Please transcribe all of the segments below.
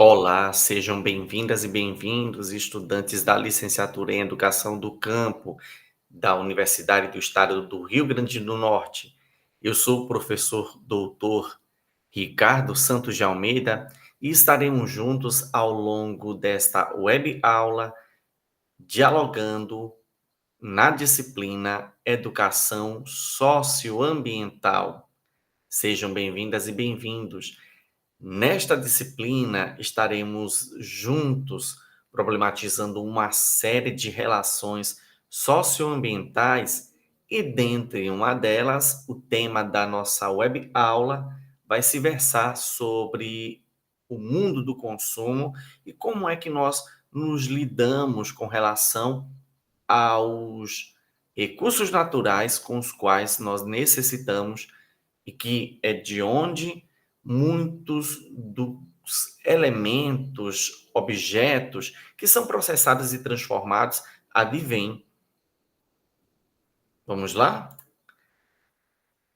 Olá, sejam bem-vindas e bem-vindos, estudantes da licenciatura em Educação do Campo da Universidade do Estado do Rio Grande do Norte. Eu sou o professor doutor Ricardo Santos de Almeida e estaremos juntos ao longo desta web aula dialogando na disciplina Educação Socioambiental. Sejam bem-vindas e bem-vindos. Nesta disciplina, estaremos juntos problematizando uma série de relações socioambientais e, dentre uma delas, o tema da nossa web aula vai se versar sobre o mundo do consumo e como é que nós nos lidamos com relação aos recursos naturais com os quais nós necessitamos e que é de onde muitos dos elementos, objetos que são processados e transformados advêm. Vamos lá?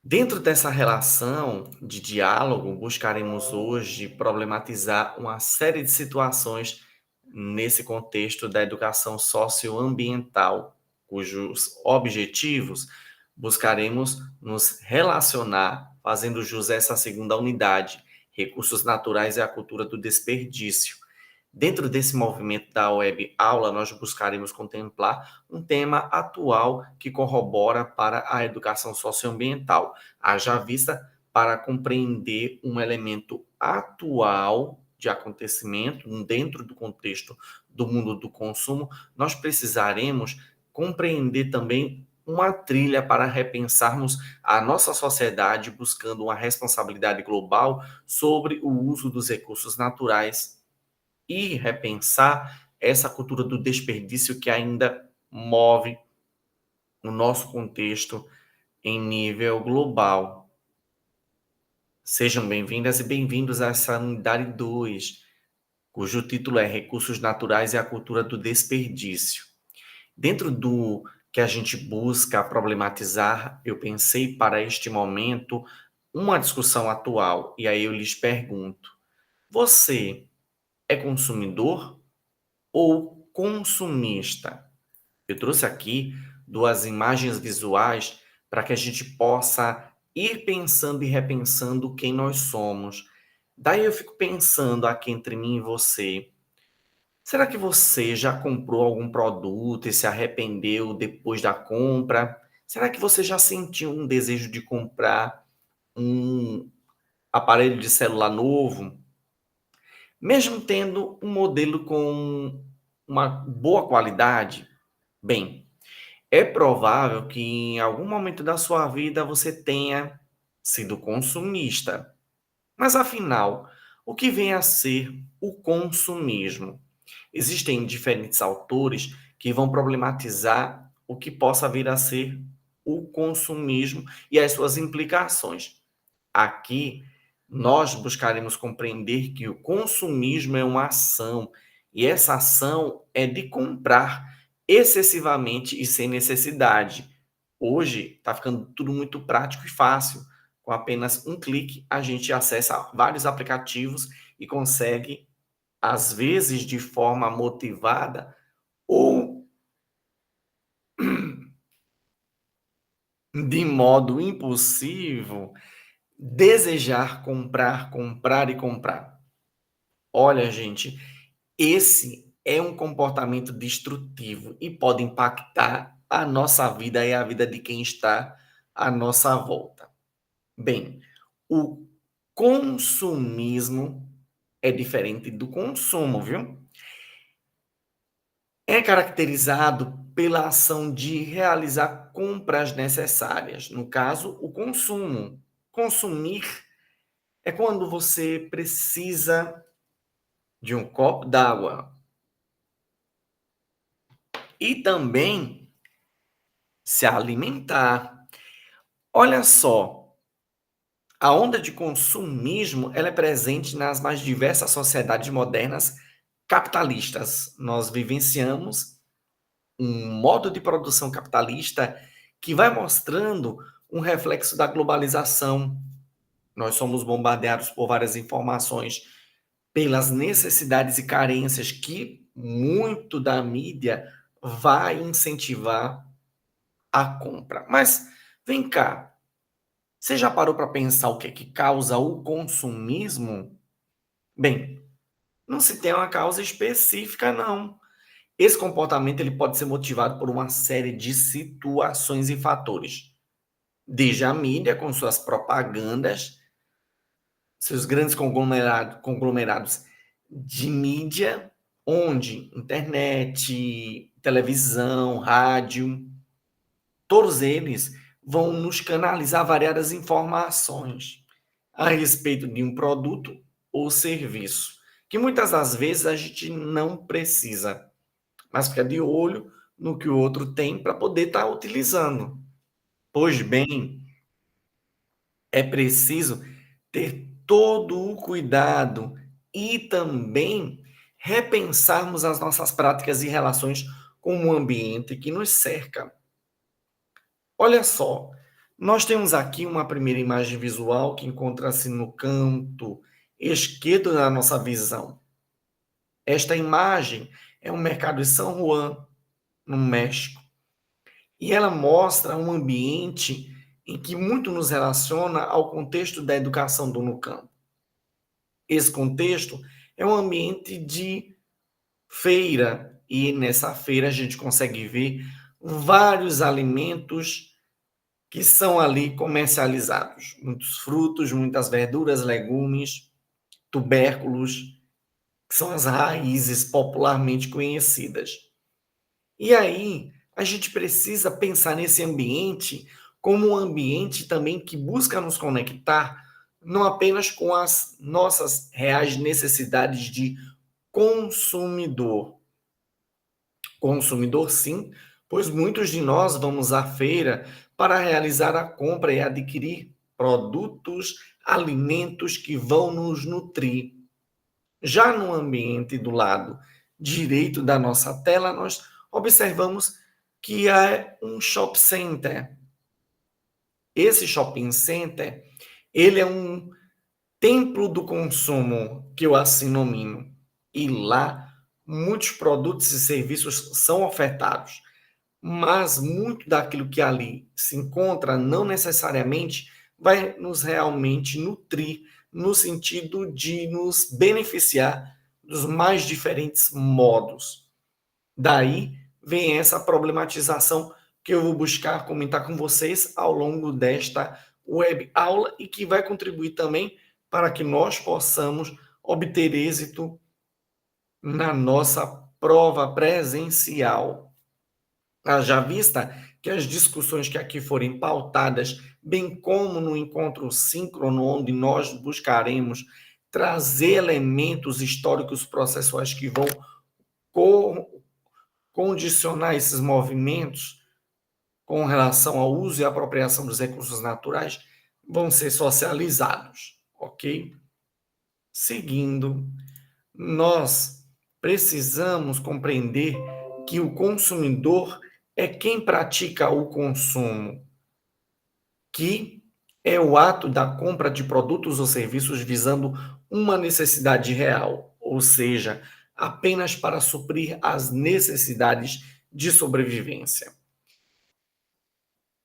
Dentro dessa relação de diálogo, buscaremos hoje problematizar uma série de situações nesse contexto da educação socioambiental, cujos objetivos buscaremos nos relacionar, fazendo jus a essa segunda unidade, recursos naturais e a cultura do desperdício. Dentro desse movimento da web aula, nós buscaremos contemplar um tema atual que corrobora para a educação socioambiental, haja vista para compreender um elemento atual de acontecimento dentro do contexto do mundo do consumo, nós precisaremos compreender também uma trilha para repensarmos a nossa sociedade buscando uma responsabilidade global sobre o uso dos recursos naturais e repensar essa cultura do desperdício que ainda move o nosso contexto em nível global. Sejam bem-vindas e bem-vindos a essa unidade 2, cujo título é Recursos Naturais e a Cultura do Desperdício. Dentro do que a gente busca problematizar, eu pensei para este momento uma discussão atual, e aí eu lhes pergunto: você é consumidor ou consumista? Eu trouxe aqui duas imagens visuais para que a gente possa ir pensando e repensando quem nós somos. Daí eu fico pensando aqui entre mim e você. Será que você já comprou algum produto e se arrependeu depois da compra? Será que você já sentiu um desejo de comprar um aparelho de celular novo, mesmo tendo um modelo com uma boa qualidade? Bem, é provável que em algum momento da sua vida você tenha sido consumista. Mas afinal, o que vem a ser o consumismo? Existem diferentes autores que vão problematizar o que possa vir a ser o consumismo e as suas implicações. Aqui, nós buscaremos compreender que o consumismo é uma ação, e essa ação é de comprar excessivamente e sem necessidade. Hoje está ficando tudo muito prático e fácil. Com apenas um clique, a gente acessa vários aplicativos e consegue, às vezes de forma motivada ou de modo impulsivo, desejar comprar, comprar e comprar. Olha, gente, esse é um comportamento destrutivo e pode impactar a nossa vida e a vida de quem está à nossa volta. Bem, o consumismo é diferente do consumo, viu? É caracterizado pela ação de realizar compras necessárias, no caso, o consumo. Consumir é quando você precisa de um copo d'água e também se alimentar. Olha só, a onda de consumismo ela é presente nas mais diversas sociedades modernas capitalistas. Nós vivenciamos um modo de produção capitalista que vai mostrando um reflexo da globalização. Nós somos bombardeados por várias informações pelas necessidades e carências que muito da mídia vai incentivar a compra. Mas vem cá, você já parou para pensar o que é que causa o consumismo? Bem, não se tem uma causa específica, não. Esse comportamento ele pode ser motivado por uma série de situações e fatores, desde a mídia com suas propagandas, seus grandes conglomerados de mídia, onde internet, televisão, rádio, todos eles vão nos canalizar variadas informações a respeito de um produto ou serviço, que muitas das vezes a gente não precisa, mas fica de olho no que o outro tem para poder estar utilizando. Pois bem, é preciso ter todo o cuidado e também repensarmos as nossas práticas e relações com o ambiente que nos cerca. Olha só, nós temos aqui uma primeira imagem visual que encontra-se no canto esquerdo da nossa visão. Esta imagem é um mercado de São Juan, no México, e ela mostra um ambiente em que muito nos relaciona ao contexto da educação do Nucamp. Esse contexto é um ambiente de feira, e nessa feira a gente consegue ver vários alimentos que são ali comercializados. Muitos frutos, muitas verduras, legumes, tubérculos, que são as raízes popularmente conhecidas. E aí, a gente precisa pensar nesse ambiente como um ambiente também que busca nos conectar não apenas com as nossas reais necessidades de consumidor. Consumidor, sim, pois muitos de nós vamos à feira para realizar a compra e adquirir produtos, alimentos que vão nos nutrir. Já no ambiente do lado direito da nossa tela, nós observamos que é um shopping center. Esse shopping center, ele é um templo do consumo, que eu assim nomino. E lá, muitos produtos e serviços são ofertados, mas muito daquilo que ali se encontra não necessariamente vai nos realmente nutrir, no sentido de nos beneficiar dos mais diferentes modos. Daí vem essa problematização que eu vou buscar comentar com vocês ao longo desta web aula e que vai contribuir também para que nós possamos obter êxito na nossa prova presencial. Haja vista que as discussões que aqui forem pautadas, bem como no encontro síncrono, onde nós buscaremos trazer elementos históricos processuais que vão condicionar esses movimentos com relação ao uso e apropriação dos recursos naturais, vão ser socializados, ok? Seguindo, nós precisamos compreender que o consumidor é quem pratica o consumo, que é o ato da compra de produtos ou serviços visando uma necessidade real, ou seja, apenas para suprir as necessidades de sobrevivência.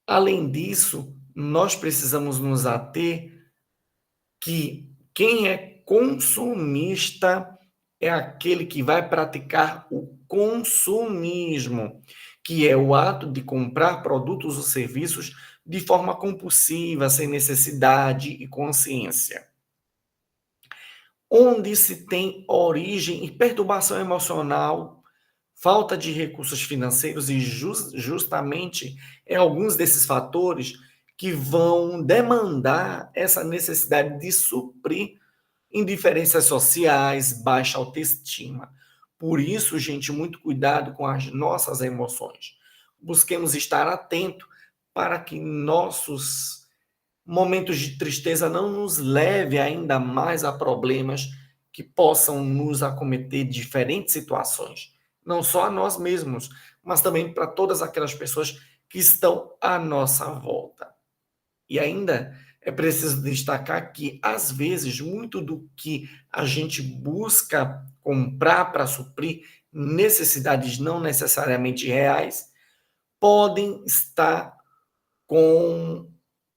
Além disso, nós precisamos nos ater que quem é consumista é aquele que vai praticar o consumismo, que é o ato de comprar produtos ou serviços de forma compulsiva, sem necessidade e consciência. Onde se tem origem e perturbação emocional, falta de recursos financeiros e justamente é alguns desses fatores que vão demandar essa necessidade de suprir indiferenças sociais, baixa autoestima. Por isso, gente, muito cuidado com as nossas emoções. Busquemos estar atento para que nossos momentos de tristeza não nos leve ainda mais a problemas que possam nos acometer diferentes situações, não só a nós mesmos, mas também para todas aquelas pessoas que estão à nossa volta. E ainda é preciso destacar que, às vezes, muito do que a gente busca comprar para suprir necessidades não necessariamente reais podem estar com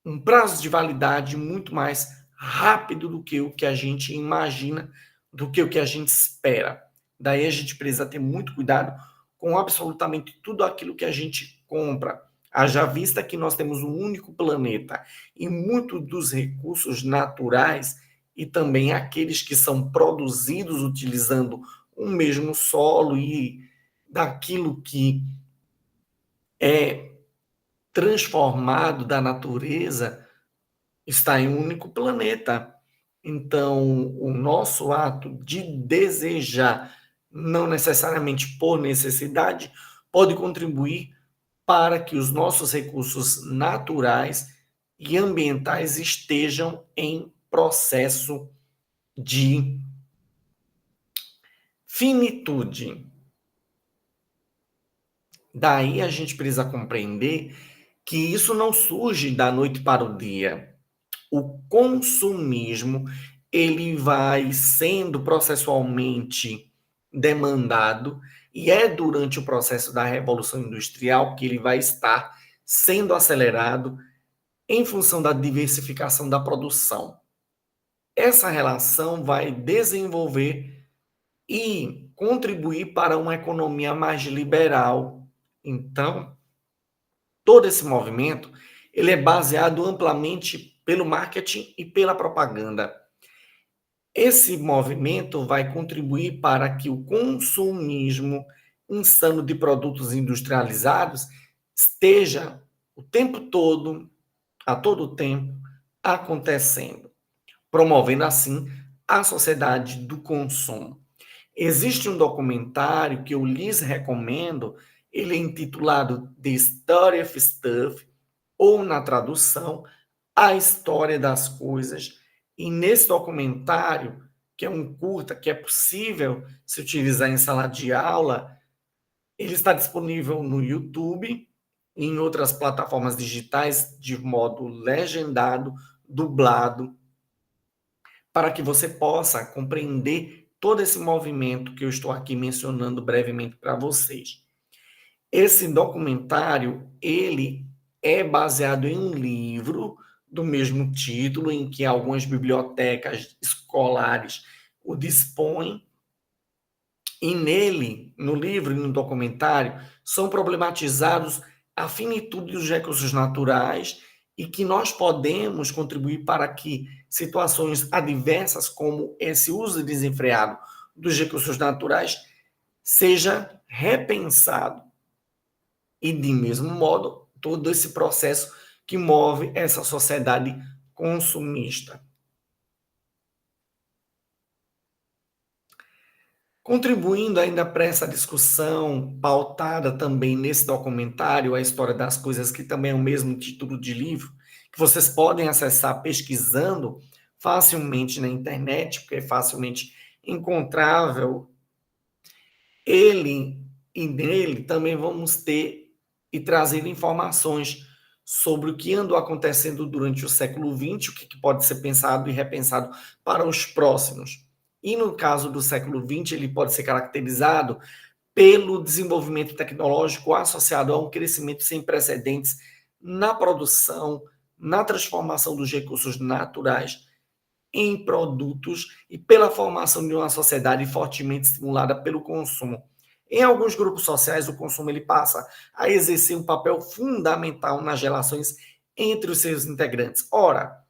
um prazo de validade muito mais rápido do que o que a gente imagina, do que o que a gente espera. Daí a gente precisa ter muito cuidado com absolutamente tudo aquilo que a gente compra. Haja vista que nós temos um único planeta e muitos dos recursos naturais e também aqueles que são produzidos utilizando o mesmo solo e daquilo que é transformado da natureza está em um único planeta. Então, o nosso ato de desejar, não necessariamente por necessidade, pode contribuir para que os nossos recursos naturais e ambientais estejam em processo de finitude. Daí a gente precisa compreender que isso não surge da noite para o dia. O consumismo, ele vai sendo processualmente demandado e é durante o processo da revolução industrial que ele vai estar sendo acelerado em função da diversificação da produção. Essa relação vai desenvolver e contribuir para uma economia mais liberal. Então, todo esse movimento, ele é baseado amplamente pelo marketing e pela propaganda. Esse movimento vai contribuir para que o consumismo insano de produtos industrializados esteja o tempo todo, a todo tempo, acontecendo, promovendo assim a sociedade do consumo. Existe um documentário que eu lhes recomendo, ele é intitulado The Story of Stuff, ou na tradução, A História das Coisas. E nesse documentário, que é um curta, que é possível se utilizar em sala de aula, ele está disponível no YouTube e em outras plataformas digitais de modo legendado, dublado, para que você possa compreender todo esse movimento que eu estou aqui mencionando brevemente para vocês. Esse documentário, ele é baseado em um livro do mesmo título, em que algumas bibliotecas escolares o dispõem, e nele, no livro e no documentário, são problematizados a finitude dos recursos naturais e que nós podemos contribuir para que situações adversas, como esse uso desenfreado dos recursos naturais, seja repensado. E, de mesmo modo, todo esse processo que move essa sociedade consumista. Contribuindo ainda para essa discussão, pautada também nesse documentário, A História das Coisas, que também é o mesmo título de livro, que vocês podem acessar pesquisando facilmente na internet, porque é facilmente encontrável. Ele e nele também vamos ter e trazer informações sobre o que andou acontecendo durante o século XX, o que pode ser pensado e repensado para os próximos. E no caso do século XX, ele pode ser caracterizado pelo desenvolvimento tecnológico associado a um crescimento sem precedentes na produção, na transformação dos recursos naturais em produtos e pela formação de uma sociedade fortemente estimulada pelo consumo. Em alguns grupos sociais, o consumo ele passa a exercer um papel fundamental nas relações entre os seus integrantes. Ora,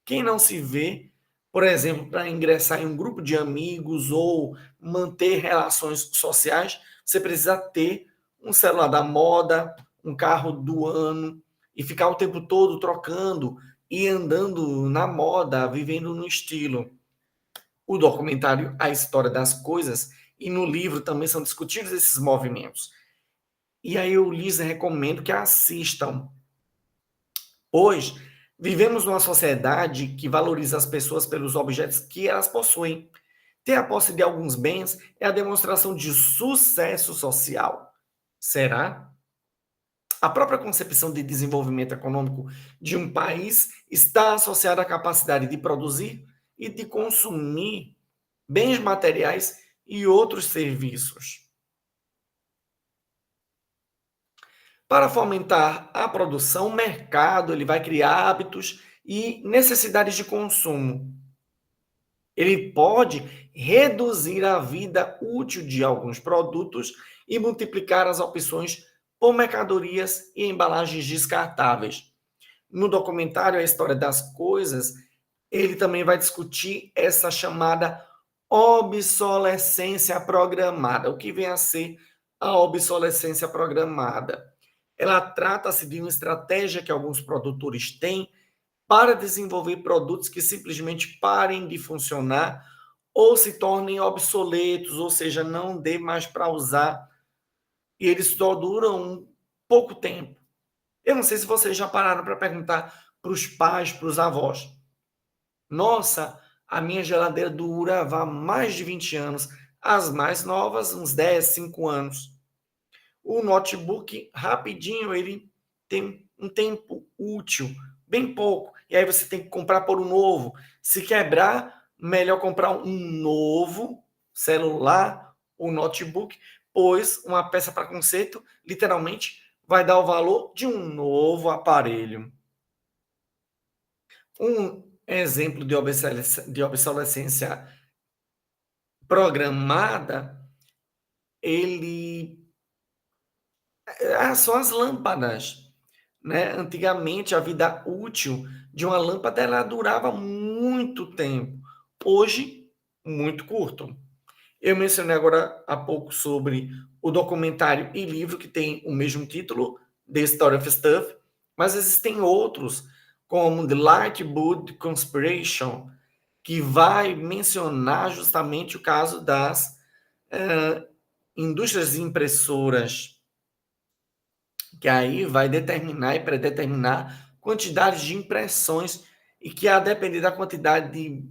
quem não se vê, por exemplo, para ingressar em um grupo de amigos ou manter relações sociais, você precisa ter um celular da moda, um carro do ano e ficar o tempo todo trocando e andando na moda, vivendo no estilo. O documentário A História das Coisas e no livro também são discutidos esses movimentos. E aí eu lhes recomendo que assistam, pois vivemos numa sociedade que valoriza as pessoas pelos objetos que elas possuem. Ter a posse de alguns bens é a demonstração de sucesso social. Será? A própria concepção de desenvolvimento econômico de um país está associada à capacidade de produzir e de consumir bens materiais e outros serviços. Para fomentar a produção, o mercado ele vai criar hábitos e necessidades de consumo. Ele pode reduzir a vida útil de alguns produtos e multiplicar as opções por mercadorias e embalagens descartáveis. No documentário A História das Coisas, ele também vai discutir essa chamada obsolescência programada. O que vem a ser a obsolescência programada? Ela trata-se de uma estratégia que alguns produtores têm para desenvolver produtos que simplesmente parem de funcionar ou se tornem obsoletos, ou seja, não dê mais para usar e eles só duram um pouco tempo. Eu não sei se vocês já pararam para perguntar para os pais, para os avós. Nossa, a minha geladeira durava mais de 20 anos, as mais novas, uns 10, 5 anos. O notebook, rapidinho, ele tem um tempo útil, bem pouco. E aí você tem que comprar por um novo. Se quebrar, melhor comprar um novo celular ou notebook, pois uma peça para conserto, literalmente, vai dar o valor de um novo aparelho. Um exemplo de obsolescência programada, ele são as lâmpadas, né? Antigamente a vida útil de uma lâmpada ela durava muito tempo. Hoje, muito curto. Eu mencionei agora há pouco sobre o documentário e livro que tem o mesmo título, The Story of Stuff, mas existem outros, como The Lightbulb Conspiration, que vai mencionar justamente o caso das indústrias impressoras, que aí vai determinar e predeterminar quantidades de impressões e que, a depender da quantidade de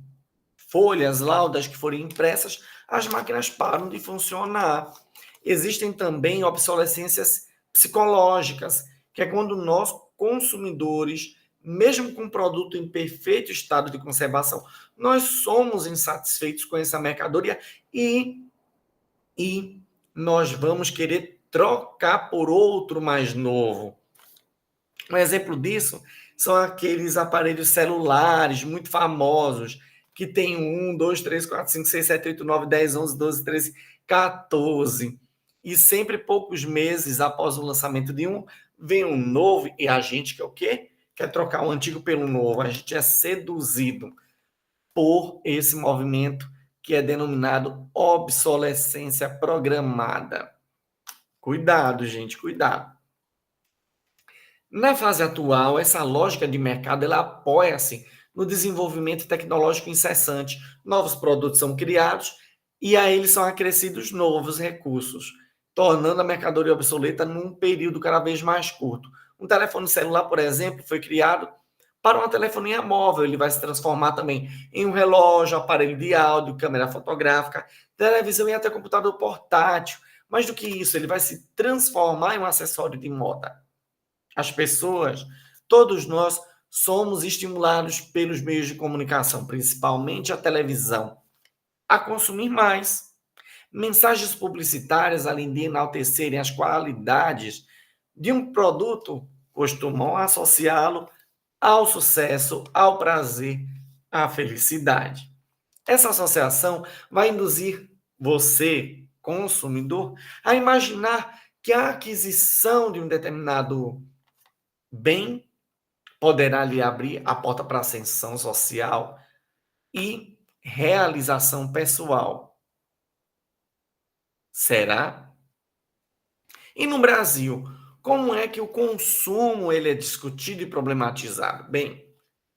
folhas, laudas que forem impressas, as máquinas param de funcionar. Existem também obsolescências psicológicas, que é quando nós, consumidores, mesmo com um produto em perfeito estado de conservação, nós somos insatisfeitos com essa mercadoria e nós vamos querer trocar por outro mais novo. Um exemplo disso são aqueles aparelhos celulares muito famosos, que tem 1, 2, 3, 4, 5, 6, 7, 8, 9, 10, 11, 12, 13, 14. E sempre poucos meses após o lançamento de um, vem um novo, e a gente quer o quê? Quer trocar o antigo pelo novo. A gente é seduzido por esse movimento que é denominado obsolescência programada. Cuidado, gente, cuidado. Na fase atual, essa lógica de mercado ela apoia-se no desenvolvimento tecnológico incessante. Novos produtos são criados e a eles são acrescidos novos recursos, tornando a mercadoria obsoleta num período cada vez mais curto. Um telefone celular, por exemplo, foi criado para uma telefonia móvel. Ele vai se transformar também em um relógio, aparelho de áudio, câmera fotográfica, televisão e até computador portátil. Mais do que isso, ele vai se transformar em um acessório de moda. As pessoas, todos nós, somos estimulados pelos meios de comunicação, principalmente a televisão, a consumir mais. Mensagens publicitárias, além de enaltecerem as qualidades de um produto, costumam associá-lo ao sucesso, ao prazer, à felicidade. Essa associação vai induzir você, consumidor, a imaginar que a aquisição de um determinado bem poderá lhe abrir a porta para ascensão social e realização pessoal. Será? E no Brasil, como é que o consumo ele é discutido e problematizado? Bem,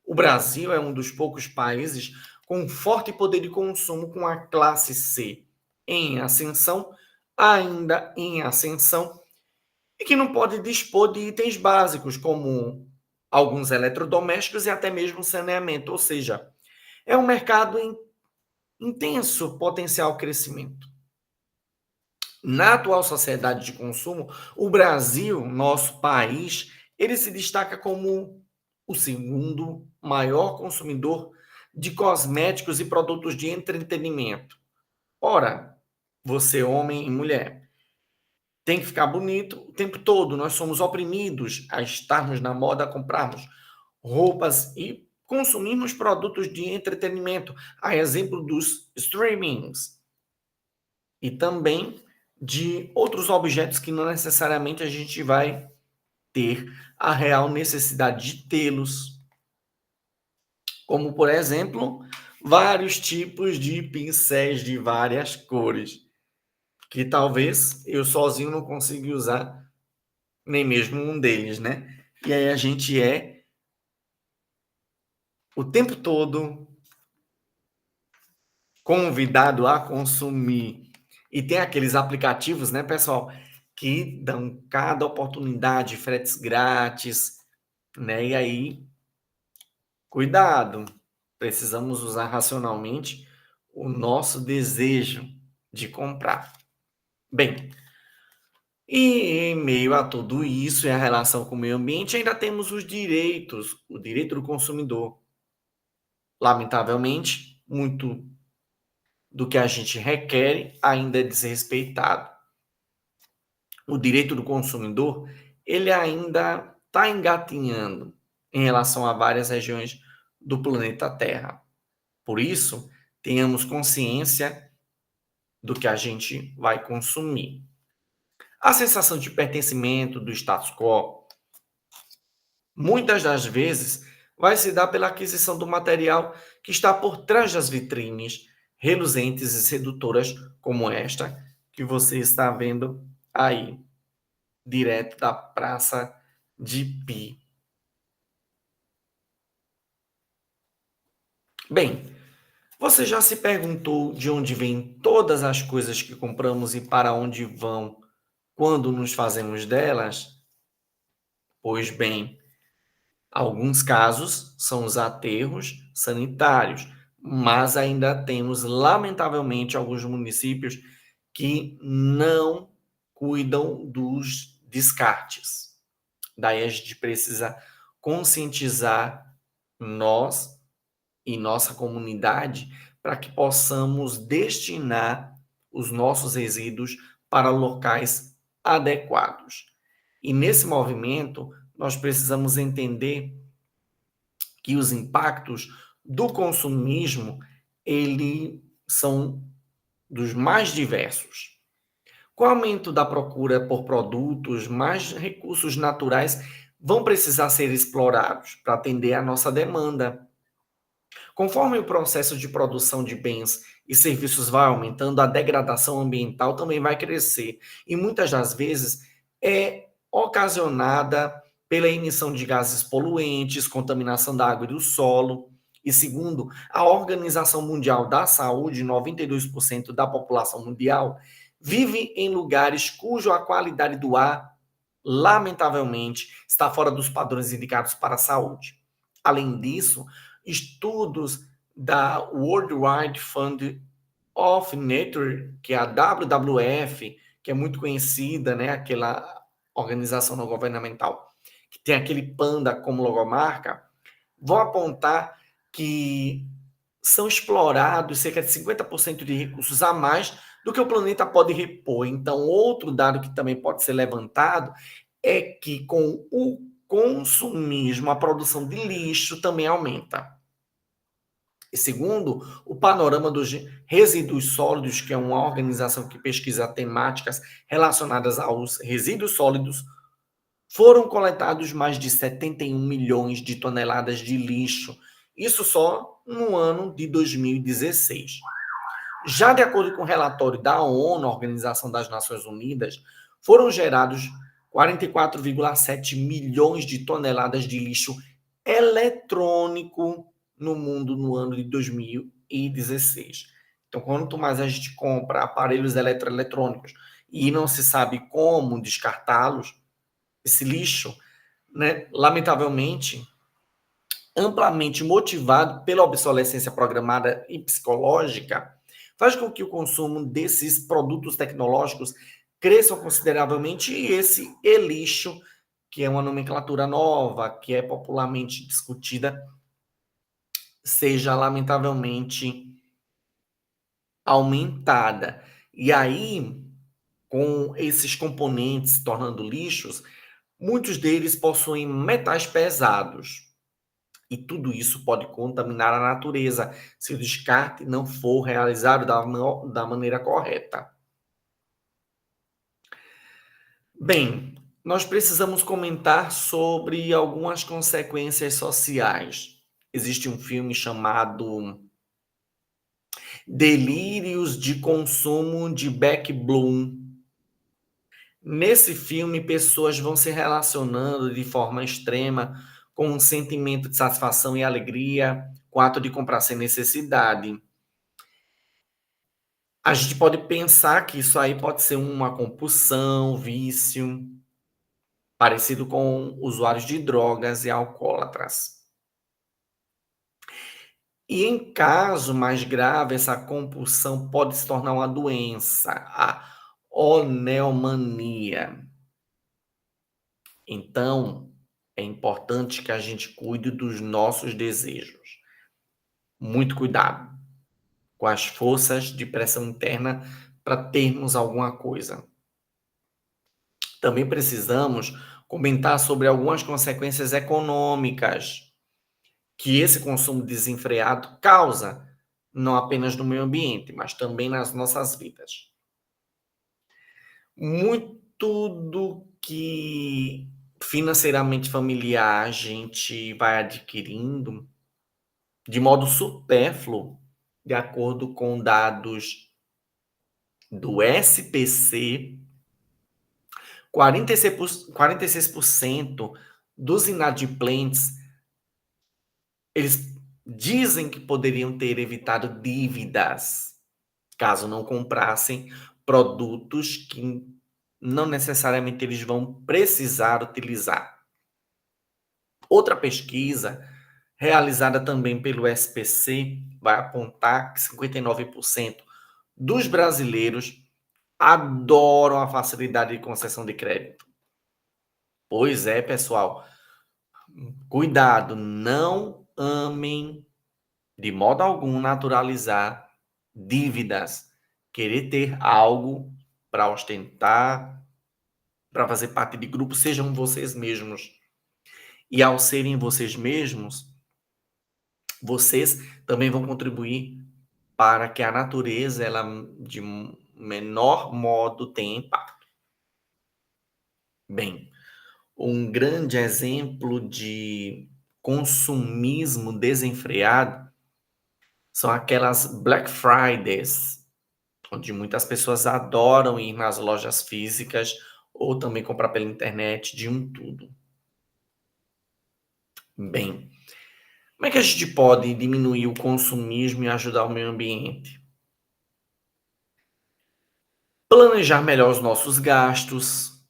o Brasil é um dos poucos países com forte poder de consumo com a classe C em ascensão, ainda em ascensão, e que não pode dispor de itens básicos como alguns eletrodomésticos e até mesmo saneamento, ou seja, é um mercado em intenso potencial crescimento. Na atual sociedade de consumo, o Brasil, nosso país, ele se destaca como o segundo maior consumidor de cosméticos e produtos de entretenimento. Ora, você, homem e mulher, tem que ficar bonito o tempo todo. Nós somos oprimidos a estarmos na moda, a comprarmos roupas e consumirmos produtos de entretenimento, a exemplo dos streamings e também de outros objetos que não necessariamente a gente vai ter a real necessidade de tê-los, como por exemplo, vários tipos de pincéis de várias cores, que talvez eu sozinho não consiga usar nem mesmo um deles, né? E aí a gente é o tempo todo convidado a consumir. E tem aqueles aplicativos, né, pessoal, que dão cada oportunidade, fretes grátis, né? E aí, cuidado, precisamos usar racionalmente o nosso desejo de comprar. Bem, e em meio a tudo isso e a relação com o meio ambiente, ainda temos os direitos, o direito do consumidor. Lamentavelmente, muito do que a gente requer ainda é desrespeitado. O direito do consumidor, ele ainda está engatinhando em relação a várias regiões do planeta Terra. Por isso, tenhamos consciência do que a gente vai consumir. A sensação de pertencimento do status quo, muitas das vezes, vai se dar pela aquisição do material que está por trás das vitrines reluzentes e sedutoras como esta que você está vendo aí, direto da Praça de Pi. Bem, você já se perguntou de onde vêm todas as coisas que compramos e para onde vão quando nos fazemos delas? Pois bem, alguns casos são os aterros sanitários, mas ainda temos, lamentavelmente, alguns municípios que não cuidam dos descartes. Daí a gente precisa conscientizar nós e nossa comunidade para que possamos destinar os nossos resíduos para locais adequados. E nesse movimento, nós precisamos entender que os impactos do consumismo, ele são dos mais diversos. Com o aumento da procura por produtos, mais recursos naturais vão precisar ser explorados para atender à nossa demanda. Conforme o processo de produção de bens e serviços vai aumentando, a degradação ambiental também vai crescer e muitas das vezes é ocasionada pela emissão de gases poluentes, contaminação da água e do solo. E segundo a Organização Mundial da Saúde, 92% da população mundial vive em lugares cuja qualidade do ar, lamentavelmente, está fora dos padrões indicados para a saúde. Além disso, estudos da World Wide Fund of Nature, que é a WWF, que é muito conhecida, né, aquela organização não governamental, que tem aquele panda como logomarca, vão apontar que são explorados cerca de 50% de recursos a mais do que o planeta pode repor. Então, outro dado que também pode ser levantado é que com o consumismo, a produção de lixo também aumenta. E segundo o Panorama dos Resíduos Sólidos, que é uma organização que pesquisa temáticas relacionadas aos resíduos sólidos, foram coletados mais de 71 milhões de toneladas de lixo. Isso só no ano de 2016. Já de acordo com o relatório da ONU, Organização das Nações Unidas, foram gerados 44,7 milhões de toneladas de lixo eletrônico no mundo no ano de 2016. Então, quanto mais a gente compra aparelhos eletroeletrônicos e não se sabe como descartá-los, esse lixo, né, lamentavelmente, amplamente motivado pela obsolescência programada e psicológica, faz com que o consumo desses produtos tecnológicos cresça consideravelmente e esse e-lixo, que é uma nomenclatura nova, que é popularmente discutida, seja lamentavelmente aumentada. E aí, com esses componentes se tornando lixos, muitos deles possuem metais pesados. E tudo isso pode contaminar a natureza se o descarte não for realizado da maneira correta. Bem, nós precisamos comentar sobre algumas consequências sociais. Existe um filme chamado Delírios de Consumo de Beck Bloom. Nesse filme, pessoas vão se relacionando de forma extrema com um sentimento de satisfação e alegria, com o ato de comprar sem necessidade. A gente pode pensar que isso aí pode ser uma compulsão, vício, parecido com usuários de drogas e alcoólatras. E em caso mais grave, essa compulsão pode se tornar uma doença, a oneomania. Então, é importante que a gente cuide dos nossos desejos. Muito cuidado com as forças de pressão interna para termos alguma coisa. Também precisamos comentar sobre algumas consequências econômicas que esse consumo desenfreado causa, não apenas no meio ambiente, mas também nas nossas vidas. Muito do que financeiramente familiar a gente vai adquirindo de modo supérfluo, de acordo com dados do SPC, 46% dos inadimplentes, eles dizem que poderiam ter evitado dívidas caso não comprassem produtos que não necessariamente eles vão precisar utilizar. Outra pesquisa realizada também pelo SPC vai apontar que 59% dos brasileiros adoram a facilidade de concessão de crédito. Pois é, pessoal, cuidado, não amem de modo algum naturalizar dívidas, querer ter algo para ostentar, para fazer parte de grupo, sejam vocês mesmos. E ao serem vocês mesmos, vocês também vão contribuir para que a natureza, ela de menor modo tenha impacto. Bem, um grande exemplo de consumismo desenfreado são aquelas Black Fridays, onde muitas pessoas adoram ir nas lojas físicas ou também comprar pela internet de um tudo. Bem, como é que a gente pode diminuir o consumismo e ajudar o meio ambiente? Planejar melhor os nossos gastos,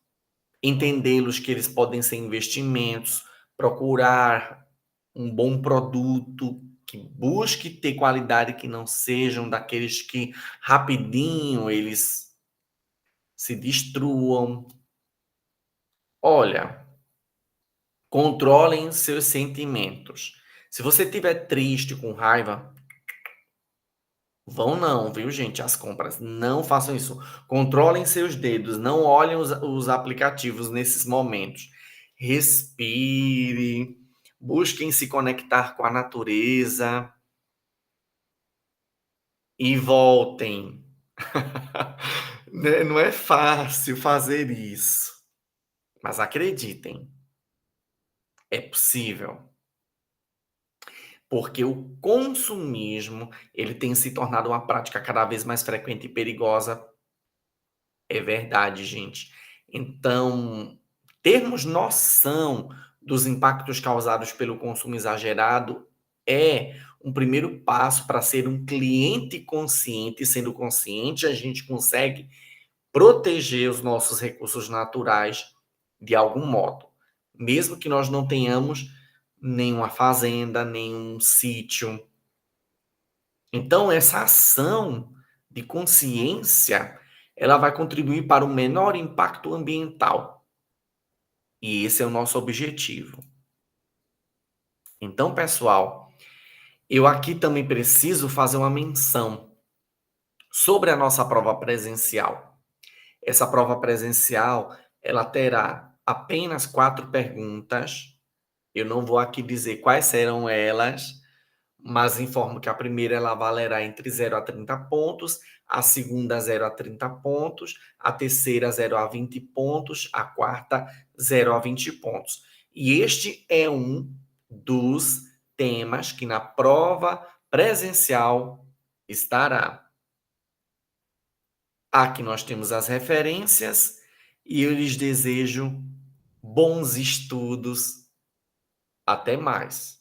entendê-los que eles podem ser investimentos, procurar um bom produto que busque ter qualidade, que não sejam daqueles que rapidinho eles se destruam. Olha, controlem seus sentimentos. Se você estiver triste, com raiva, vão não, viu, gente? As compras. Não façam isso. Controlem seus dedos. Não olhem os aplicativos nesses momentos. Respire. Busquem se conectar com a natureza. E voltem. Né? Não é fácil fazer isso. Mas acreditem, é possível. Porque o consumismo, ele tem se tornado uma prática cada vez mais frequente e perigosa. É verdade, gente. Então, termos noção dos impactos causados pelo consumo exagerado é um primeiro passo para ser um cliente consciente. Sendo consciente, a gente consegue proteger os nossos recursos naturais de algum modo, mesmo que nós não tenhamos nenhuma fazenda, nenhum sítio. Então, essa ação de consciência, ela vai contribuir para o menor impacto ambiental. E esse é o nosso objetivo. Então, pessoal, eu aqui também preciso fazer uma menção sobre a nossa prova presencial. Essa prova presencial, ela terá apenas 4 perguntas. Eu não vou aqui dizer quais serão elas, mas informo que a primeira ela valerá entre 0 a 30 pontos, a segunda 0 a 30 pontos, a terceira 0 a 20 pontos, a quarta 0 a 20 pontos. E este é um dos temas que na prova presencial estará. Aqui nós temos as referências e eu lhes desejo bons estudos. Até mais.